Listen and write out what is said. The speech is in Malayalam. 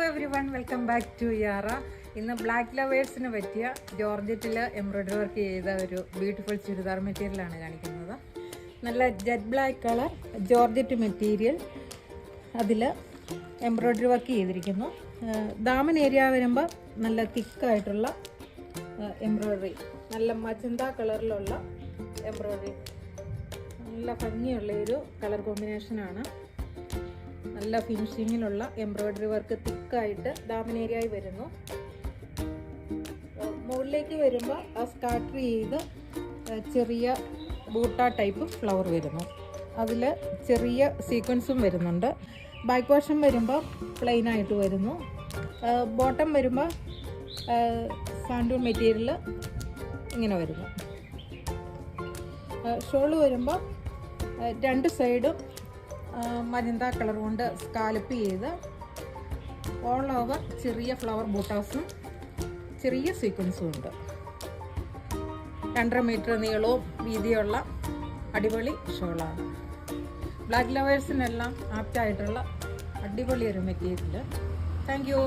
Every one, welcome back to Yaara. ഇന്ന് ബ്ലാക്ക് ലവേഴ്സിന് പറ്റിയ ജോർജറ്റിൽ എംബ്രോയ്ഡറി വർക്ക് ചെയ്ത ഒരു ബ്യൂട്ടിഫുൾ ചുരിദാർ മെറ്റീരിയലാണ് കാണിക്കുന്നത്. നല്ല jet black colour georgette material, അതിൽ എംബ്രോയ്ഡറി വർക്ക് ചെയ്തിരിക്കുന്നു. ദാമൻ ഏരിയ വരുമ്പോൾ നല്ല തിക്കായിട്ടുള്ള എംബ്രോയ്ഡറി, നല്ല മജന്ത കളറിലുള്ള എംബ്രോയ്ഡറി, നല്ല ഭംഗിയുള്ള ഒരു കളർ കോമ്പിനേഷനാണ്. നല്ല ഫിനിഷിങ്ങിലുള്ള എംബ്രോയ്ഡറി വർക്ക് തിക്കായിട്ട് ദാമൻ ഏരിയയിൽ വരുന്നു. മുകളിലേക്ക് വരുമ്പോൾ ആ സ്കാട്ടർ ചെയ്ത് ചെറിയ ബൂട്ട ടൈപ്പ് ഫ്ലവർ വരുന്നു. അതിൽ ചെറിയ സീക്വൻസും വരുന്നുണ്ട്. ബാക്ക് പോർഷൻ വരുമ്പോൾ പ്ലെയിൻ ആയിട്ട് വരുന്നു. ബോട്ടം വരുമ്പോൾ സാൻഡൂൺ മെറ്റീരിയൽ ഇങ്ങനെ വരുന്നു. ഷോള് വരുമ്പോൾ രണ്ട് സൈഡും മജന്ത കളർ കൊണ്ട് സ്കാലപ്പ് ചെയ്ത് ഓൾ ഓവർ ചെറിയ ഫ്ലവർ ബൂട്ടാസും ചെറിയ സീക്വൻസും ഉണ്ട്. 2.5 മീറ്റർ നീളവും വീതിയുള്ള അടിപൊളി ഷോളാണ്. ബ്ലാക്ക് ലവേഴ്സിനെല്ലാം ആപ്റ്റായിട്ടുള്ള അടിപൊളി ഒരു മെറ്റീരിയൽ. Thank you.